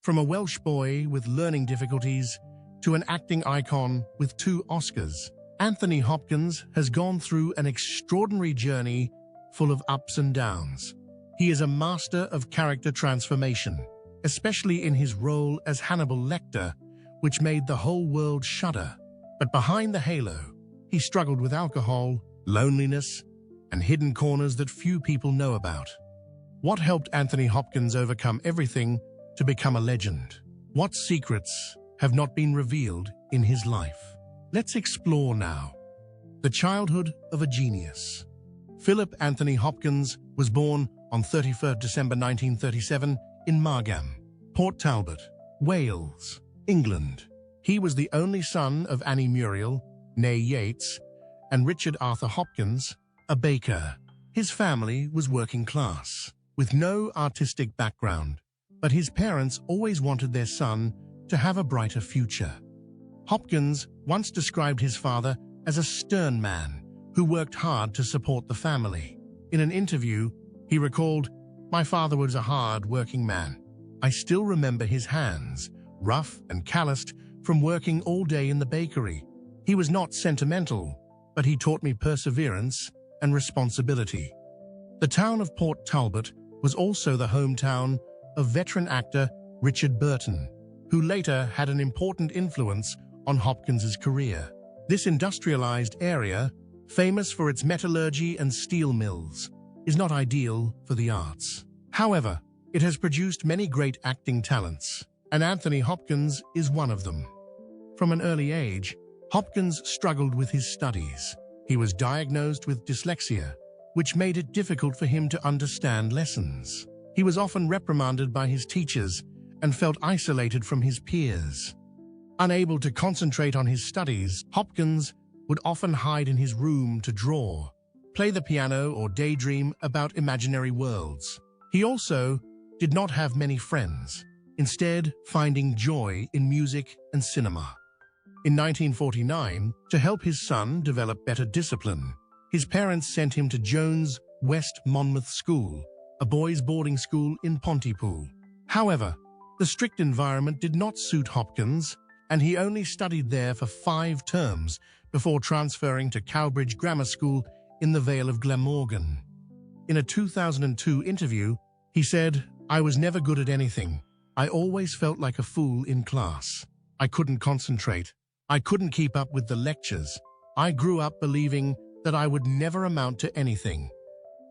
From a Welsh boy with learning difficulties to an acting icon with 2 Oscars, Anthony Hopkins has gone through an extraordinary journey full of ups and downs. He is a master of character transformation, especially in his role as Hannibal Lecter, which made the whole world shudder. But behind the halo, he struggled with alcohol, loneliness, and hidden corners that few people know about. What helped Anthony Hopkins overcome everything to become a legend? What secrets have not been revealed in his life? Let's explore now. The childhood of a genius. Philip Anthony Hopkins was born on 31st December 1937 in Margam, Port Talbot, Wales, England. He was the only son of Annie Muriel, née Yates, and Richard Arthur Hopkins, a baker. His family was working class, with no artistic background, but his parents always wanted their son to have a brighter future. Hopkins once described his father as a stern man who worked hard to support the family. In an interview, he recalled, "My father was a hard-working man. I still remember his hands, rough and calloused from working all day in the bakery. He was not sentimental, but he taught me perseverance and responsibility." The town of Port Talbot was also the hometown of veteran actor Richard Burton, who later had an important influence on Hopkins's career. This industrialized area, famous for its metallurgy and steel mills, is not ideal for the arts. However, it has produced many great acting talents, and Anthony Hopkins is one of them. From an early age, Hopkins struggled with his studies. He was diagnosed with dyslexia, which made it difficult for him to understand lessons. He was often reprimanded by his teachers and felt isolated from his peers. Unable to concentrate on his studies, Hopkins would often hide in his room to draw, play the piano, or daydream about imaginary worlds. He also did not have many friends, instead finding joy in music and cinema. In 1949, to help his son develop better discipline, his parents sent him to Jones West Monmouth School, a boys' boarding school in Pontypool. However, the strict environment did not suit Hopkins, and he only studied there for 5 terms before transferring to Cowbridge Grammar School in the Vale of Glamorgan. In a 2002 interview, he said, "I was never good at anything. I always felt like a fool in class. I couldn't concentrate. I couldn't keep up with the lectures. I grew up believing that I would never amount to anything."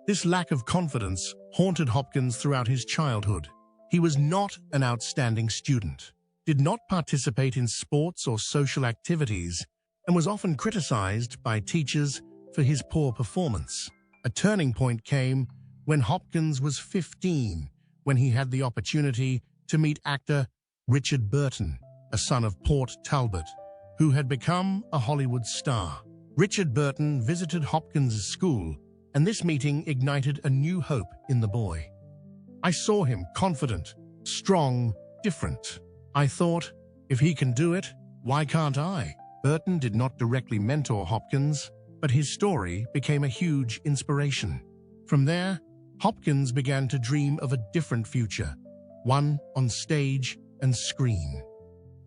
This lack of confidence haunted Hopkins throughout his childhood. He was not an outstanding student, did not participate in sports or social activities, and was often criticized by teachers for his poor performance. A turning point came when Hopkins was 15, when he had the opportunity to meet actor Richard Burton, a son of Port Talbot, who had become a Hollywood star. Richard Burton visited Hopkins' school, and this meeting ignited a new hope in the boy. "I saw him confident, strong, different. I thought, if he can do it, why can't I?" Burton did not directly mentor Hopkins, but his story became a huge inspiration. From there, Hopkins began to dream of a different future, one on stage and screen.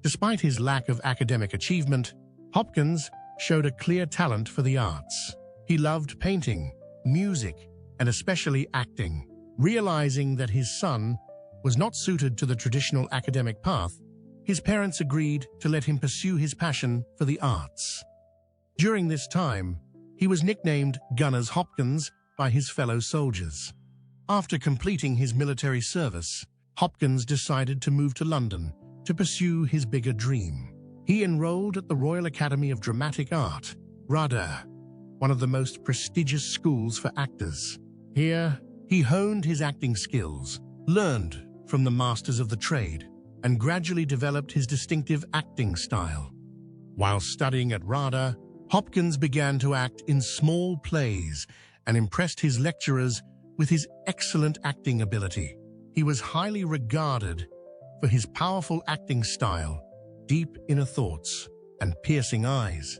Despite his lack of academic achievement, Hopkins showed a clear talent for the arts. He loved painting, music, and especially acting. Realizing that his son was not suited to the traditional academic path, his parents agreed to let him pursue his passion for the arts. During this time, he was nicknamed Gunners Hopkins by his fellow soldiers. After completing his military service, Hopkins decided to move to London to pursue his bigger dream. He enrolled at the Royal Academy of Dramatic Art, RADA, one of the most prestigious schools for actors. Here, he honed his acting skills, learned from the masters of the trade, and gradually developed his distinctive acting style. While studying at RADA, Hopkins began to act in small plays and impressed his lecturers with his excellent acting ability. He was highly regarded for his powerful acting style, deep inner thoughts, and piercing eyes,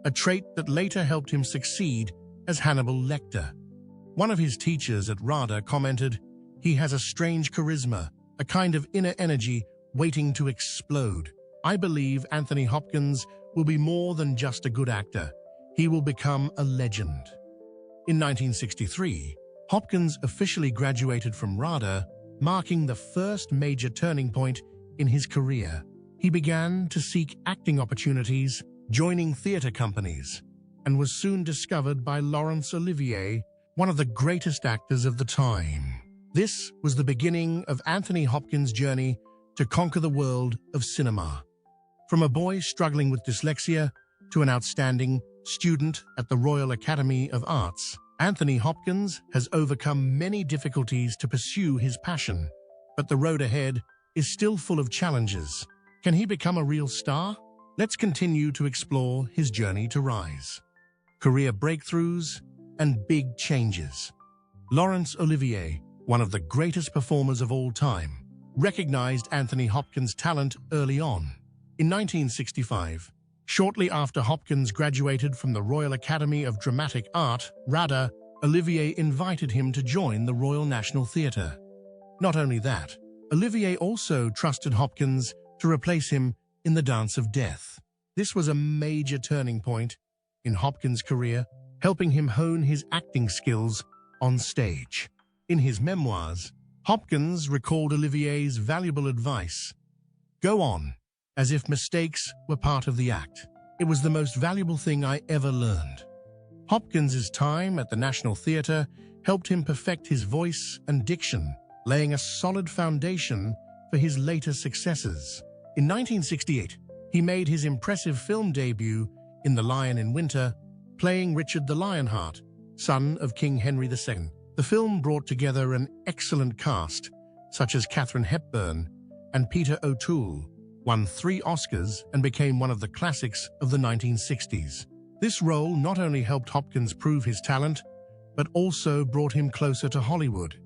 a trait that later helped him succeed as Hannibal Lecter. One of his teachers at RADA commented, "He has a strange charisma, a kind of inner energy waiting to explode. I believe Anthony Hopkins will be more than just a good actor. He will become a legend. In 1963, Hopkins officially graduated from RADA, marking the first major turning point in his career. He began to seek acting opportunities, joining theatre companies, and was soon discovered by Laurence Olivier, one of the greatest actors of the time. This was the beginning of Anthony Hopkins' journey to conquer the world of cinema. From a boy struggling with dyslexia to an outstanding student at the Royal Academy of Arts, Anthony Hopkins has overcome many difficulties to pursue his passion. But the road ahead is still full of challenges. Can he become a real star? Let's continue to explore his journey to rise. Career breakthroughs and big changes. Laurence Olivier, one of the greatest performers of all time, recognized Anthony Hopkins' talent early on. In 1965, shortly after Hopkins graduated from the Royal Academy of Dramatic Art, RADA, Olivier invited him to join the Royal National Theatre. Not only that, Olivier also trusted Hopkins to replace him in The Dance of Death. This was a major turning point in Hopkins' career, helping him hone his acting skills on stage. In his memoirs, Hopkins recalled Olivier's valuable advice: "Go on, as if mistakes were part of the act. It was the most valuable thing I ever learned." Hopkins' time at the National Theatre helped him perfect his voice and diction, laying a solid foundation for his later successes. In 1968, he made his impressive film debut in The Lion in Winter, playing Richard the Lionheart, son of King Henry II. The film brought together an excellent cast, such as Katharine Hepburn and Peter O'Toole, won 3 Oscars, and became one of the classics of the 1960s. This role not only helped Hopkins prove his talent, but also brought him closer to Hollywood.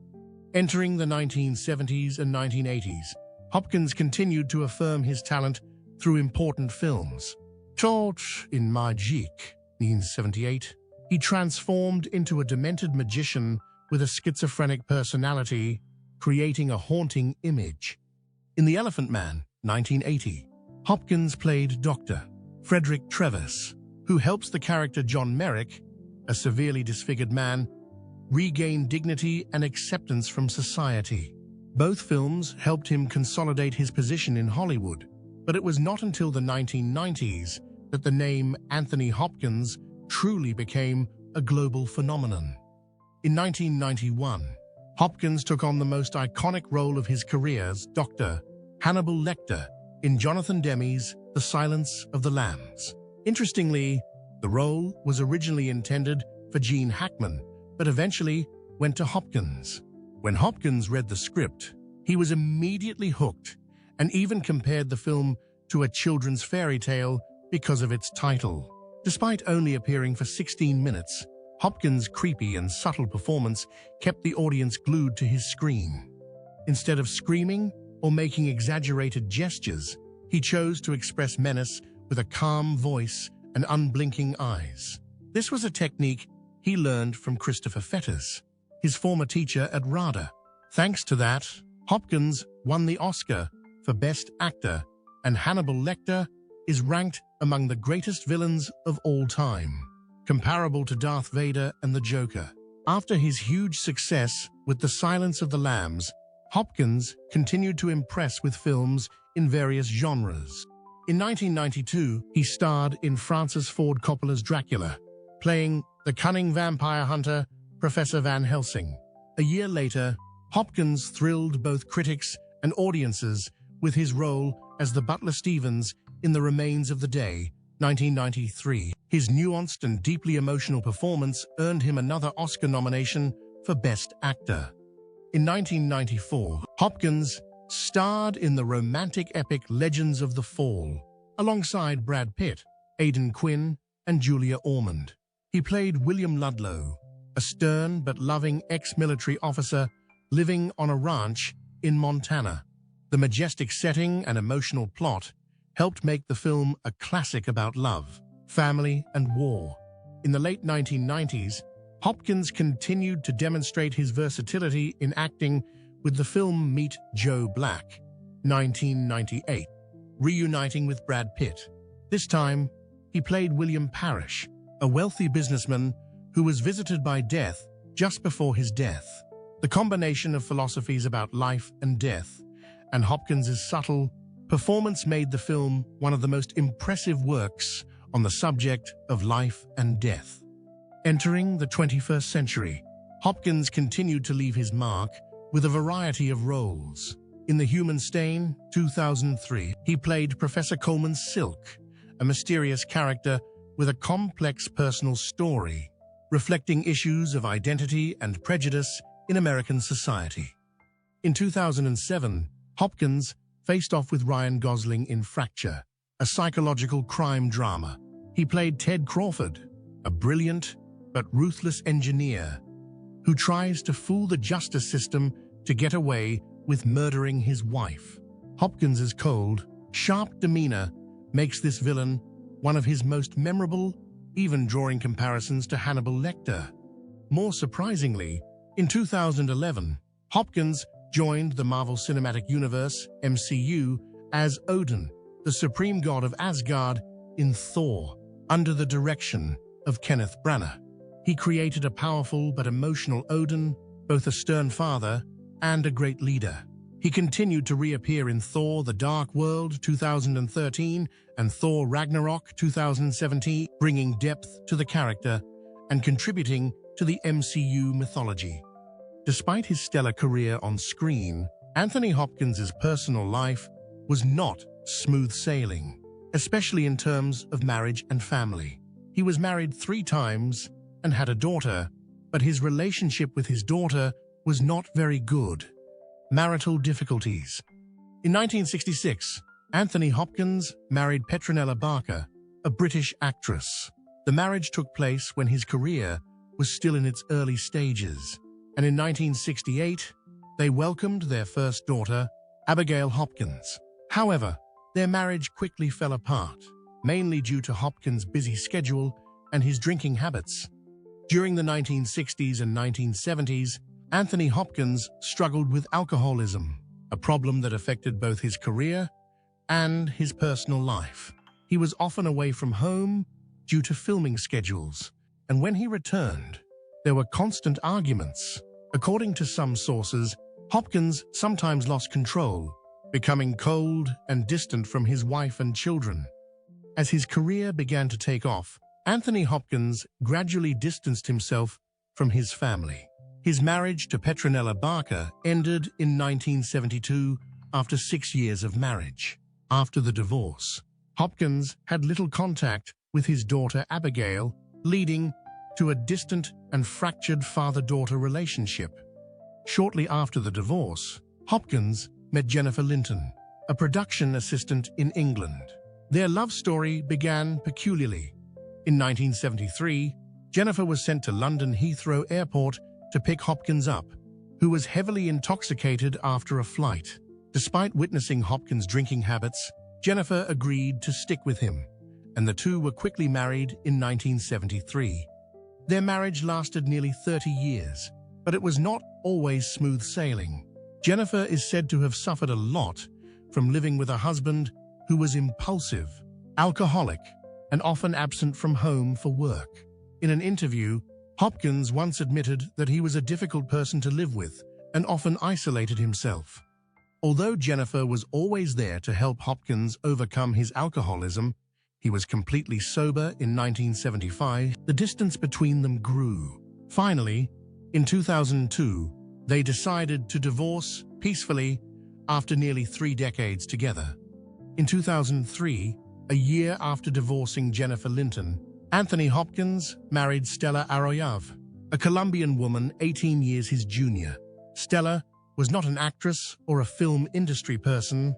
Entering the 1970s and 1980s, Hopkins continued to affirm his talent through important films. Torch in Magique, 1978, he transformed into a demented magician with a schizophrenic personality, creating a haunting image. In The Elephant Man, 1980, Hopkins played Dr. Frederick Trevis, who helps the character John Merrick, a severely disfigured man, regain dignity and acceptance from society. Both films helped him consolidate his position in Hollywood, but it was not until the 1990s that the name Anthony Hopkins truly became a global phenomenon. In 1991, Hopkins took on the most iconic role of his career as Dr. Hannibal Lecter in Jonathan Demme's The Silence of the Lambs. Interestingly, the role was originally intended for Gene Hackman, but eventually went to Hopkins. When Hopkins read the script, he was immediately hooked and even compared the film to a children's fairy tale because of its title. Despite only appearing for 16 minutes, Hopkins' creepy and subtle performance kept the audience glued to his screen. Instead of screaming or making exaggerated gestures, he chose to express menace with a calm voice and unblinking eyes. This was a technique he learned from Christopher Fetters, his former teacher at RADA. Thanks to that, Hopkins won the Oscar for Best Actor, and Hannibal Lecter is ranked among the greatest villains of all time, comparable to Darth Vader and the Joker. After his huge success with The Silence of the Lambs, Hopkins continued to impress with films in various genres. In 1992, he starred in Francis Ford Coppola's Dracula, playing the cunning vampire hunter Professor Van Helsing. A year later, Hopkins thrilled both critics and audiences with his role as the butler Stevens in The Remains of the Day, 1993. His nuanced and deeply emotional performance earned him another Oscar nomination for Best Actor. In 1994, Hopkins starred in the romantic epic Legends of the Fall, alongside Brad Pitt, Aidan Quinn, and Julia Ormond. He played William Ludlow, a stern but loving ex-military officer living on a ranch in Montana. The majestic setting and emotional plot helped make the film a classic about love, family, and war. In the late 1990s, Hopkins continued to demonstrate his versatility in acting with the film Meet Joe Black, 1998, reuniting with Brad Pitt. This time, he played William Parrish, a wealthy businessman who was visited by death just before his death. The combination of philosophies about life and death and Hopkins's subtle performance made the film one of the most impressive works on the subject of life and death. Entering the 21st century, Hopkins continued to leave his mark with a variety of roles. In The Human Stain, 2003, he played Professor Coleman Silk, a mysterious character with a complex personal story, reflecting issues of identity and prejudice in American society. In 2007, Hopkins faced off with Ryan Gosling in Fracture, a psychological crime drama. He played Ted Crawford, a brilliant but ruthless engineer who tries to fool the justice system to get away with murdering his wife. Hopkins's cold, sharp demeanor makes this villain one of his most memorable, even drawing comparisons to Hannibal Lecter. More surprisingly, in 2011, Hopkins joined the Marvel Cinematic Universe, MCU, as Odin, the supreme god of Asgard, in Thor, under the direction of Kenneth Branagh. He created a powerful but emotional Odin, both a stern father and a great leader. He continued to reappear in Thor: The Dark World 2013 and Thor: Ragnarok 2017, bringing depth to the character and contributing to the MCU mythology. Despite his stellar career on screen, Anthony Hopkins' personal life was not smooth sailing, especially in terms of marriage and family. He was married 3 times and had a daughter, but his relationship with his daughter was not very good. Marital difficulties. In 1966, Anthony Hopkins married Petronella Barker, a British actress. The marriage took place when his career was still in its early stages, and in 1968, they welcomed their first daughter, Abigail Hopkins. However, their marriage quickly fell apart, mainly due to Hopkins' busy schedule and his drinking habits. During the 1960s and 1970s, Anthony Hopkins struggled with alcoholism, a problem that affected both his career and his personal life. He was often away from home due to filming schedules, and when he returned, there were constant arguments. According to some sources, Hopkins sometimes lost control, becoming cold and distant from his wife and children. As his career began to take off, Anthony Hopkins gradually distanced himself from his family. His marriage to Petronella Barker ended in 1972 after 6 years of marriage. After the divorce, Hopkins had little contact with his daughter Abigail, leading to a distant and fractured father-daughter relationship. Shortly after the divorce, Hopkins met Jennifer Linton, a production assistant in England. Their love story began peculiarly. In 1973, Jennifer was sent to London Heathrow Airport to pick Hopkins up, who was heavily intoxicated after a flight. Despite witnessing Hopkins' drinking habits, Jennifer agreed to stick with him, and the two were quickly married in 1973. Their marriage lasted nearly 30 years, but it was not always smooth sailing. Jennifer is said to have suffered a lot from living with a husband who was impulsive, alcoholic, and often absent from home for work. In an interview, Hopkins once admitted that he was a difficult person to live with and often isolated himself. Although Jennifer was always there to help Hopkins overcome his alcoholism, he was completely sober in 1975. The distance between them grew. Finally, in 2002, they decided to divorce peacefully after nearly 3 decades together. In 2003, a year after divorcing Jennifer Linton, Anthony Hopkins married Stella Arroyo, a Colombian woman 18 years his junior. Stella was not an actress or a film industry person,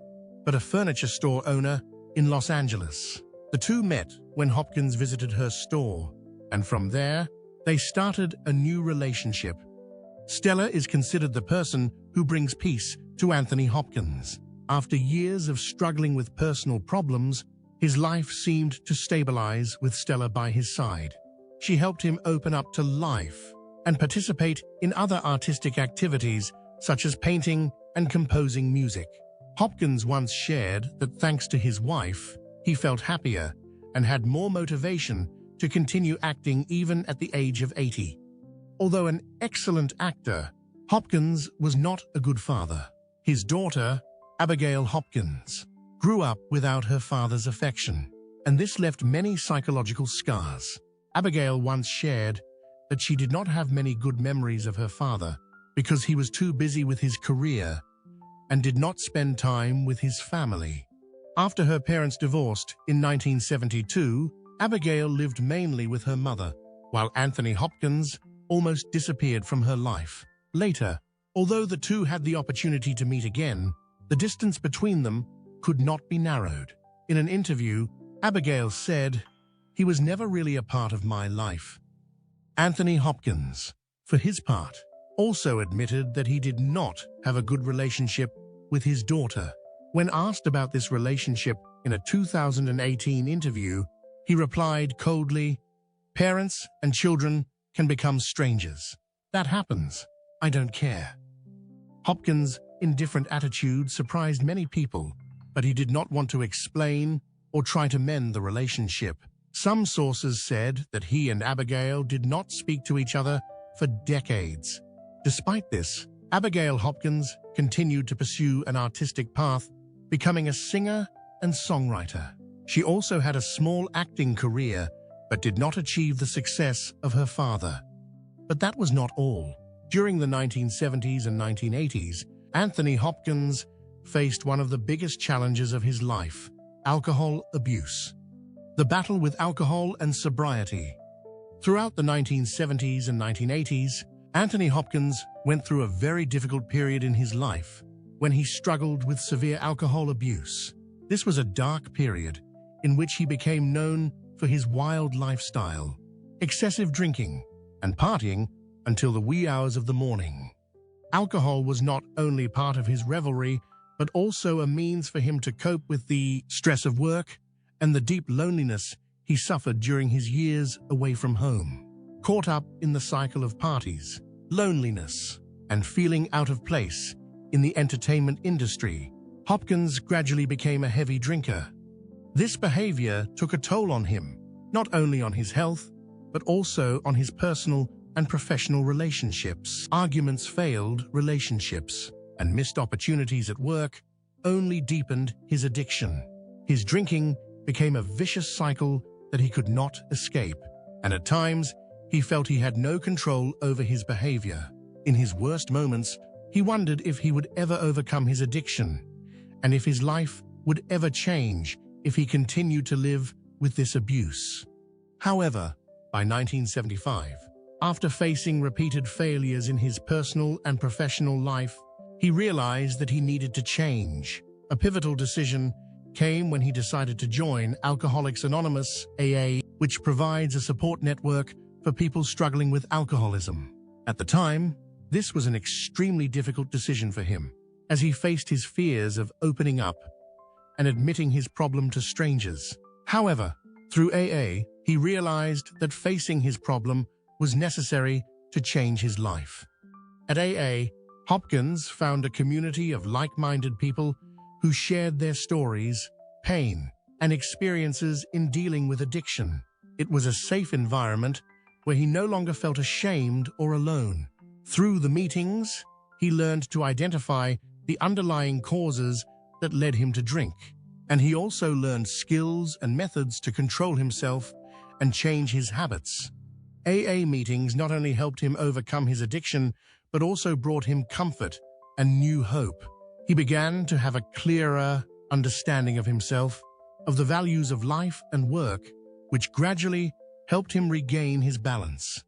but a furniture store owner in Los Angeles. The two met when Hopkins visited her store, and from there, they started a new relationship. Stella is considered the person who brings peace to Anthony Hopkins. After years of struggling with personal problems, his life seemed to stabilize with Stella by his side. She helped him open up to life and participate in other artistic activities such as painting and composing music. Hopkins once shared that thanks to his wife, he felt happier and had more motivation to continue acting even at the age of 80. Although an excellent actor, Hopkins was not a good father. His daughter, Abigail Hopkins, grew up without her father's affection, and this left many psychological scars. Abigail once shared that she did not have many good memories of her father because he was too busy with his career and did not spend time with his family. After her parents divorced in 1972, Abigail lived mainly with her mother, while Anthony Hopkins almost disappeared from her life. Later, although the two had the opportunity to meet again, the distance between them could not be narrowed. In an interview, Abigail said, "He was never really a part of my life." Anthony Hopkins, for his part, also admitted that he did not have a good relationship with his daughter. When asked about this relationship in a 2018 interview, he replied coldly, "Parents and children can become strangers. That happens. I don't care." Hopkins' indifferent attitude surprised many people, but he did not want to explain or try to mend the relationship. Some sources said that he and Abigail did not speak to each other for decades. Despite this, Abigail Hopkins continued to pursue an artistic path, becoming a singer and songwriter. She also had a small acting career, but did not achieve the success of her father. But that was not all. During the 1970s and 1980s, Anthony Hopkins faced one of the biggest challenges of his life: alcohol abuse. The battle with alcohol and sobriety. Throughout the 1970s and 1980s, Anthony Hopkins went through a very difficult period in his life when he struggled with severe alcohol abuse. This was a dark period in which he became known for his wild lifestyle, excessive drinking, and partying until the wee hours of the morning. Alcohol was not only part of his revelry, but also a means for him to cope with the stress of work and the deep loneliness he suffered during his years away from home. Caught up in the cycle of parties, loneliness, and feeling out of place in the entertainment industry, Hopkins gradually became a heavy drinker. This behavior took a toll on him, not only on his health, but also on his personal and professional relationships. Arguments, failed relationships, and missed opportunities at work only deepened his addiction. His drinking became a vicious cycle that he could not escape, and at times, he felt he had no control over his behavior. In his worst moments, he wondered if he would ever overcome his addiction, and if his life would ever change if he continued to live with this abuse. However, by 1975, after facing repeated failures in his personal and professional life, he realized that he needed to change. A pivotal decision came when he decided to join Alcoholics Anonymous, AA, which provides a support network for people struggling with alcoholism. At the time, this was an extremely difficult decision for him, as he faced his fears of opening up and admitting his problem to strangers. However, through AA, he realized that facing his problem was necessary to change his life. At AA, Hopkins found a community of like-minded people who shared their stories, pain, and experiences in dealing with addiction. It was a safe environment where he no longer felt ashamed or alone. Through the meetings, he learned to identify the underlying causes that led him to drink, and he also learned skills and methods to control himself and change his habits. AA meetings not only helped him overcome his addiction, but also brought him comfort and new hope. He began to have a clearer understanding of himself, of the values of life and work, which gradually helped him regain his balance.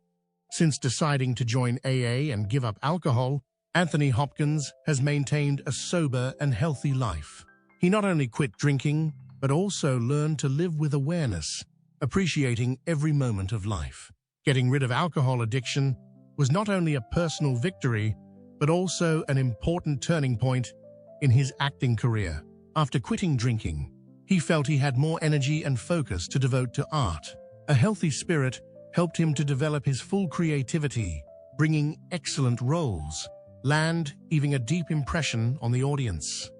Since deciding to join AA and give up alcohol, Anthony Hopkins has maintained a sober and healthy life. He not only quit drinking, but also learned to live with awareness, appreciating every moment of life. Getting rid of alcohol addiction was not only a personal victory, but also an important turning point in his acting career. After quitting drinking, he felt he had more energy and focus to devote to art. A healthy spirit helped him to develop his full creativity, bringing excellent roles, leaving a deep impression on the audience.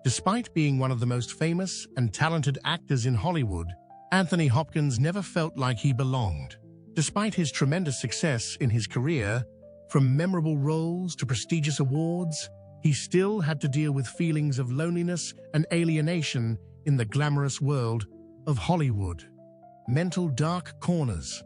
Despite being one of the most famous and talented actors in Hollywood, Anthony Hopkins never felt like he belonged. Despite his tremendous success in his career, from memorable roles to prestigious awards, he still had to deal with feelings of loneliness and alienation in the glamorous world of Hollywood. Mental dark corners.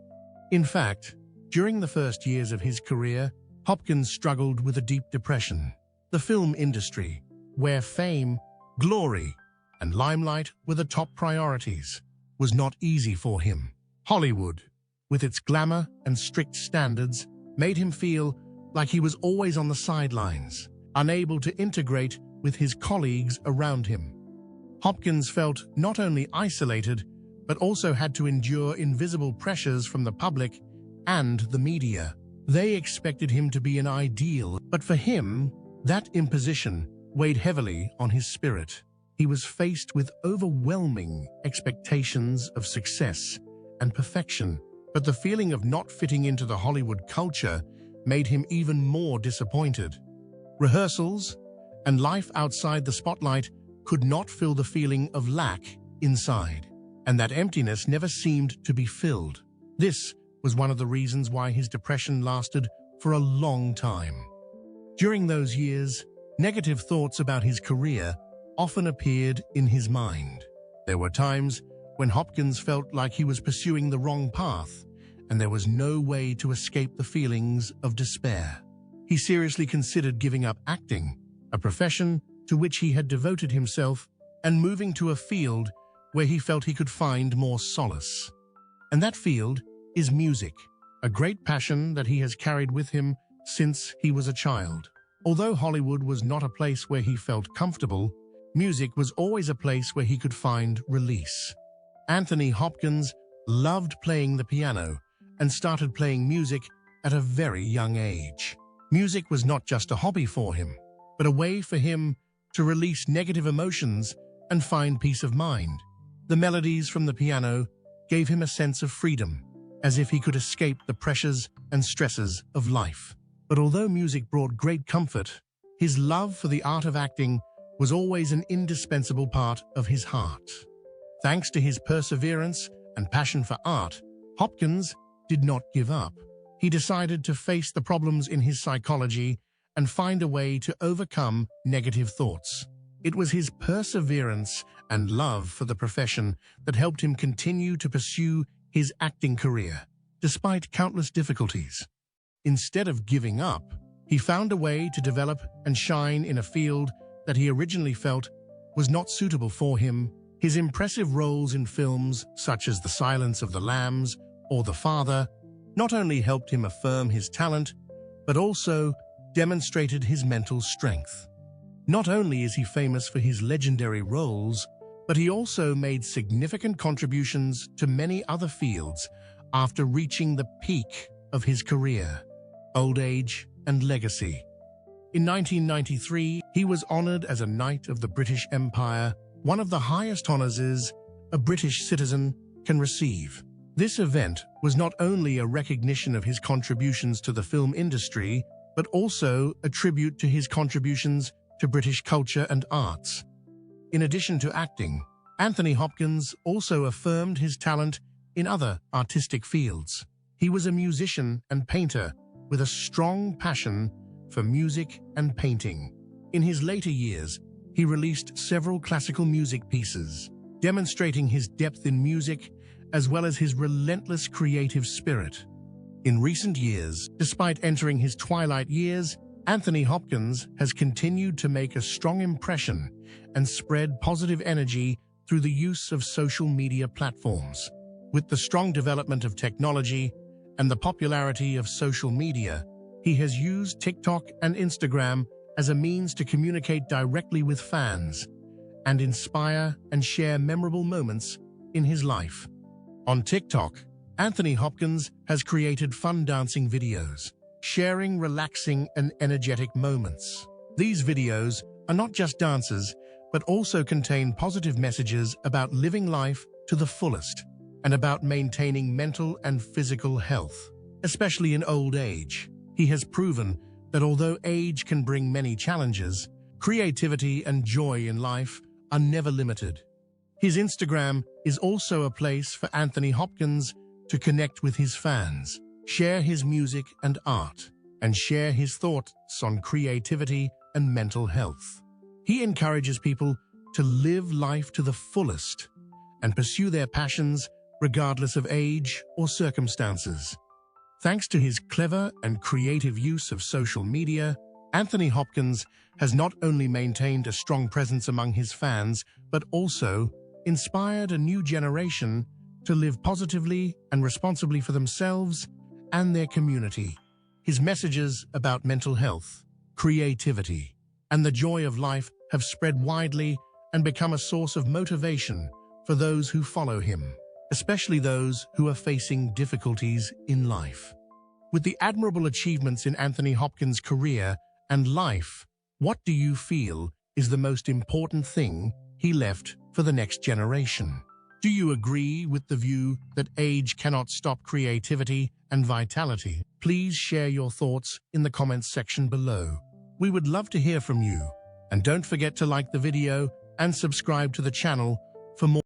In fact, during the first years of his career, Hopkins struggled with a deep depression. The film industry, where fame, glory, and limelight were the top priorities, was not easy for him. Hollywood, with its glamour and strict standards, made him feel like he was always on the sidelines, unable to integrate with his colleagues around him. Hopkins felt not only isolated, but also had to endure invisible pressures from the public and the media. They expected him to be an ideal, but for him, that imposition weighed heavily on his spirit. He was faced with overwhelming expectations of success and perfection, but the feeling of not fitting into the Hollywood culture made him even more disappointed. Rehearsals and life outside the spotlight could not fill the feeling of lack inside, and that emptiness never seemed to be filled. This was one of the reasons why his depression lasted for a long time. During those years, negative thoughts about his career often appeared in his mind. There were times when Hopkins felt like he was pursuing the wrong path, and there was no way to escape the feelings of despair. He seriously considered giving up acting, a profession to which he had devoted himself, and moving to a field where he felt he could find more solace. And that field is music, a great passion that he has carried with him since he was a child. Although Hollywood was not a place where he felt comfortable, music was always a place where he could find release. Anthony Hopkins loved playing the piano and started playing music at a very young age. Music was not just a hobby for him, but a way for him to release negative emotions and find peace of mind. The melodies from the piano gave him a sense of freedom, as if he could escape the pressures and stresses of life. But although music brought great comfort, his love for the art of acting was always an indispensable part of his heart. Thanks to his perseverance and passion for art, Hopkins did not give up. He decided to face the problems in his psychology and find a way to overcome negative thoughts. It was his perseverance and love for the profession that helped him continue to pursue his acting career, despite countless difficulties. Instead of giving up, he found a way to develop and shine in a field that he originally felt was not suitable for him. His impressive roles in films such as The Silence of the Lambs or The Father not only helped him affirm his talent, but also demonstrated his mental strength. Not only is he famous for his legendary roles, but he also made significant contributions to many other fields after reaching the peak of his career: old age and legacy. In 1993, he was honored as a Knight of the British Empire, one of the highest honors a British citizen can receive. This event was not only a recognition of his contributions to the film industry, but also a tribute to his contributions to British culture and arts. In addition to acting, Anthony Hopkins also affirmed his talent in other artistic fields. He was a musician and painter with a strong passion for music and painting. In his later years, he released several classical music pieces, demonstrating his depth in music as well as his relentless creative spirit. In recent years, despite entering his twilight years, Anthony Hopkins has continued to make a strong impression and spread positive energy through the use of social media platforms. With the strong development of technology and the popularity of social media, he has used TikTok and Instagram as a means to communicate directly with fans and inspire and share memorable moments in his life. On TikTok, Anthony Hopkins has created fun dancing videos, sharing relaxing and energetic moments. These videos are not just dances, but also contain positive messages about living life to the fullest and about maintaining mental and physical health, especially in old age. He has proven that although age can bring many challenges, Creativity and joy in life are never limited. His Instagram is also a place for Anthony Hopkins to connect with his fans, share his music and art, and share his thoughts on creativity and mental health. He encourages people to live life to the fullest and pursue their passions regardless of age or circumstances. Thanks to his clever and creative use of social media, Anthony Hopkins has not only maintained a strong presence among his fans, but also inspired a new generation to live positively and responsibly for themselves and their community. His messages about mental health, creativity, and the joy of life have spread widely and become a source of motivation for those who follow him, especially those who are facing difficulties in life. With the admirable achievements in Anthony Hopkins' career and life, what do you feel is the most important thing he left for the next generation? Do you agree with the view that age cannot stop creativity and vitality? Please share your thoughts in the comments section below. We would love to hear from you. And don't forget to like the video and subscribe to the channel for more.